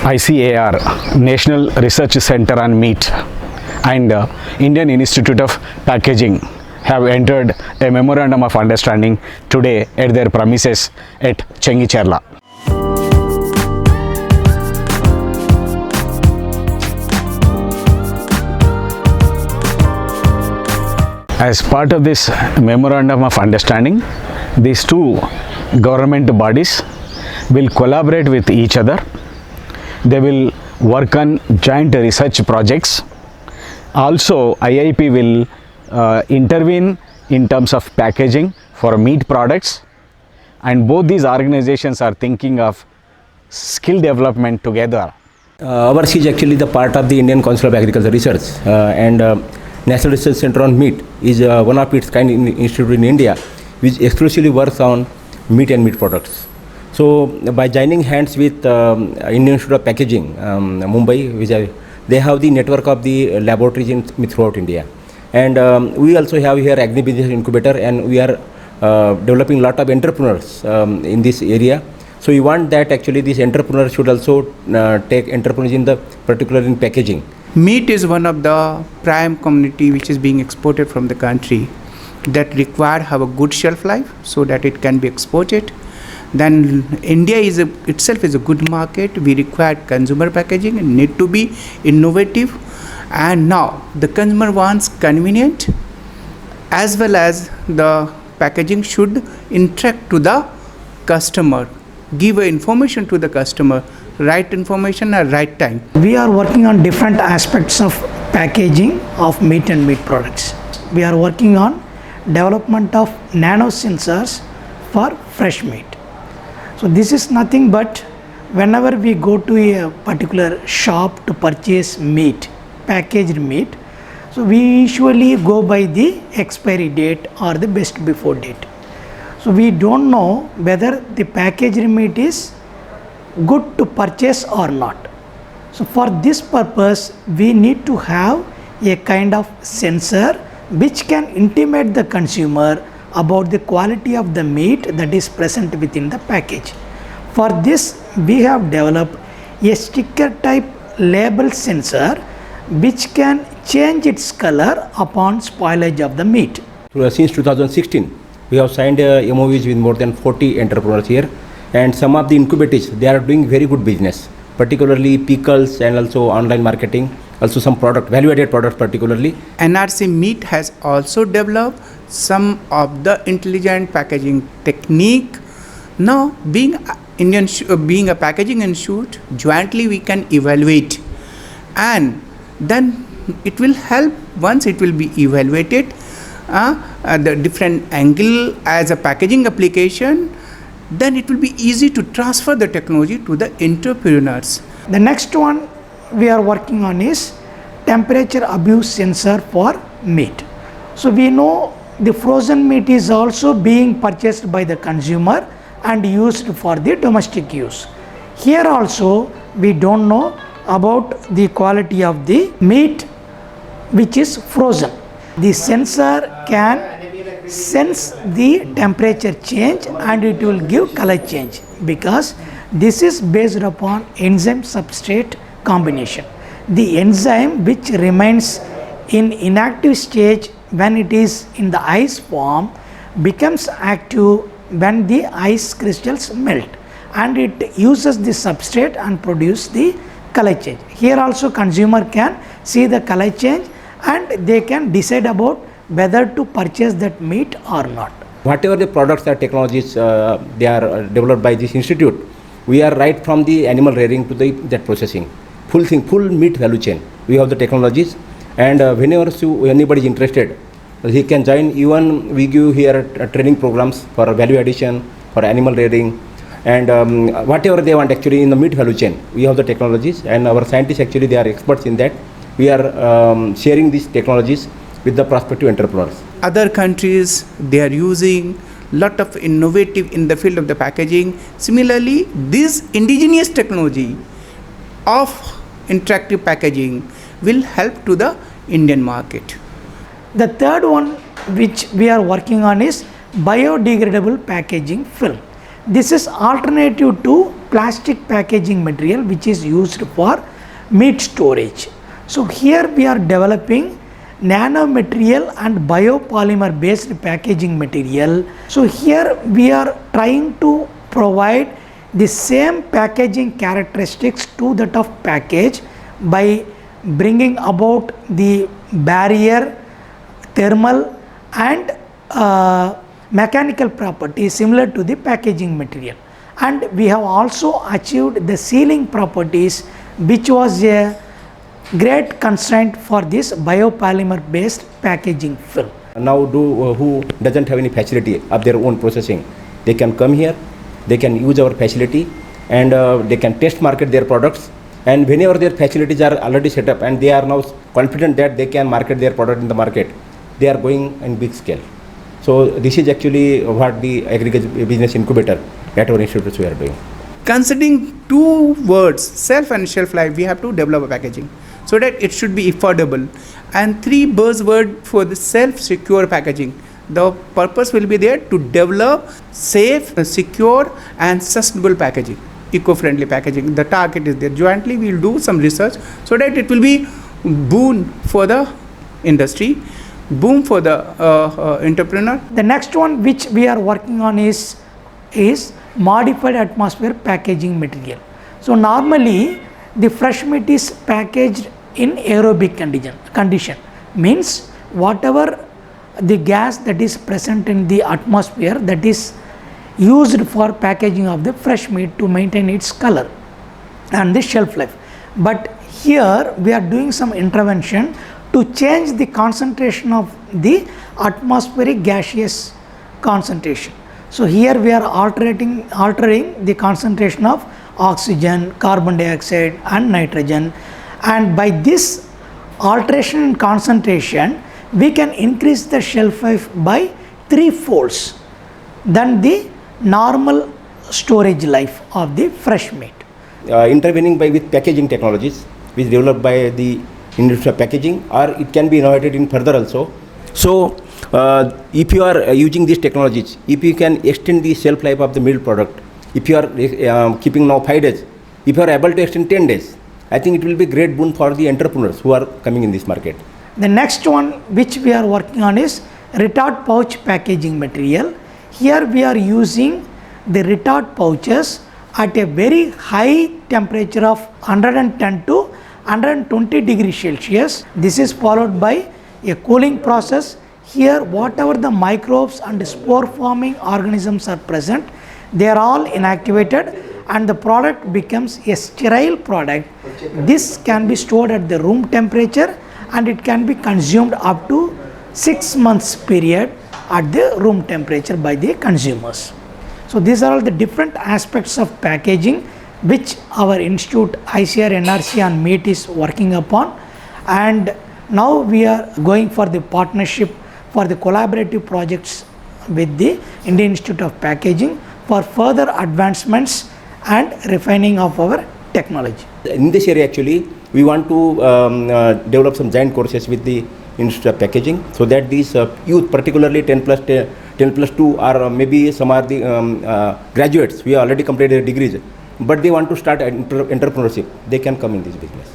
ICAR, National Research Center on Meat, and Indian Institute of Packaging have entered a memorandum of understanding today at their premises at Chengicherla. As part of this memorandum of understanding, these two government bodies will collaborate with each other. They will work on joint research projects. Also, IIP will intervene in terms of packaging for meat products, and both these organizations are thinking of skill development together. Ours is actually the part of the Indian Council of Agricultural Research, and National Research Center on Meat is one of its kind institute in India which exclusively works on meat and meat products. So by joining hands with Indian Institute of Packaging, Mumbai, they have the network of the laboratories throughout India. And we also have here Agni Business Incubator, and we are developing a lot of entrepreneurs in this area. So we want that actually these entrepreneurs should also take entrepreneurs in the particular in packaging. Meat is one of the prime commodity which is being exported from the country that require have a good shelf life so that it can be exported. Then India itself is a good market. We require consumer packaging and need to be innovative. And now the consumer wants convenient as well as the packaging should interact to the customer, give information to the customer, right information at right time. We are working on different aspects of packaging of meat and meat products. We are working on development of nano sensors for fresh meat. So this is nothing but whenever we go to a particular shop to purchase meat, packaged meat, so we usually go by the expiry date or the best before date. So we don't know whether the packaged meat is good to purchase or not. So for this purpose we need to have a kind of sensor which can intimate the consumer about the quality of the meat that is present within the package. For this we have developed a sticker type label sensor which can change its color upon spoilage of the meat. Since 2016 we have signed MOUs with more than 40 entrepreneurs here, and some of the incubators, they are doing very good business, particularly pickles and also online marketing, also some product, value-added products particularly. NRC Meat has also developed some of the intelligent packaging technique. Now, being a packaging institute, jointly we can evaluate, and then it will help once it will be evaluated the different angle as a packaging application, then it will be easy to transfer the technology to the entrepreneurs. The next one we are working on is temperature abuse sensor for meat. So we know the frozen meat is also being purchased by the consumer and used for the domestic use. Here also we don't know about the quality of the meat which is frozen. The sensor can sense the temperature change and it will give color change because this is based upon enzyme substrate combination. The enzyme which remains in inactive stage when it is in the ice form becomes active when the ice crystals melt, and it uses the substrate and produce the color change. Here also consumer can see the color change and they can decide about whether to purchase that meat or not. Whatever the products or technologies they are developed by this institute, we are right from the animal rearing to that processing, full meat value chain. We have the technologies, and whenever anybody is interested, he can join. Even we give here training programs for value addition, for animal rearing, and whatever they want actually in the meat value chain. We have the technologies, and our scientists actually they are experts in that. We are sharing these technologies with the prospective entrepreneurs. Other countries, they are using lot of innovative in the field of the packaging. Similarly, this indigenous technology of interactive packaging will help to the Indian market. The third one which we are working on is biodegradable packaging film. This is alternative to plastic packaging material which is used for meat storage. So here we are developing nanomaterial and biopolymer based packaging material. So here we are trying to provide the same packaging characteristics to that of package by bringing about the barrier, thermal and mechanical properties similar to the packaging material. And we have also achieved the sealing properties, which was a great constraint for this biopolymer based packaging film. Now who doesn't have any facility of their own processing, they can come here, they can use our facility, and they can test market their products. And whenever their facilities are already set up and they are now confident that they can market their product in the market, they are going in big scale. So this is actually what the agriculture business incubator at our institutes we are doing. Considering two words, self and shelf life, we have to develop a packaging so that it should be affordable. And three buzzword for the self-secure packaging. The purpose will be there to develop safe, secure and sustainable packaging, eco-friendly packaging. The target is there. Jointly we will do some research so that it will be boon for the industry, boom for the entrepreneur. The next one which we are working on is modified atmosphere packaging material. So normally the fresh meat is packaged in aerobic condition, means whatever the gas that is present in the atmosphere that is used for packaging of the fresh meat to maintain its color and the shelf life. But here we are doing some intervention to change the concentration of the atmospheric gaseous concentration. So here we are altering the concentration of oxygen, carbon dioxide and nitrogen, and by this alteration in concentration we can increase the shelf life by 3 folds than the normal storage life of the fresh meat. Intervening with packaging technologies which developed by the industry of packaging, or it can be innovated in further also. So if you are using these technologies, if you can extend the shelf life of the milk product, if you are keeping now 5 days, if you are able to extend 10 days, I think it will be great boon for the entrepreneurs who are coming in this market. The next one which we are working on is retard pouch packaging material. Here we are using the retard pouches at a very high temperature of 110 to 120 degrees Celsius. This is followed by a cooling process. Here whatever the microbes and spore forming organisms are present, they are all inactivated and the product becomes a sterile product. This can be stored at the room temperature and it can be consumed up to 6 months period at the room temperature by the consumers. So these are all the different aspects of packaging which our institute ICAR NRC on meat is working upon, and now we are going for the partnership for the collaborative projects with the Indian Institute of Packaging for further advancements and refining of our technology. In this area actually we want to develop some joint courses with the Institute of Packaging so that these youth, particularly 10 plus 2, or maybe some are the graduates, we already completed their degrees, but they want to start entrepreneurship, they can come in this business.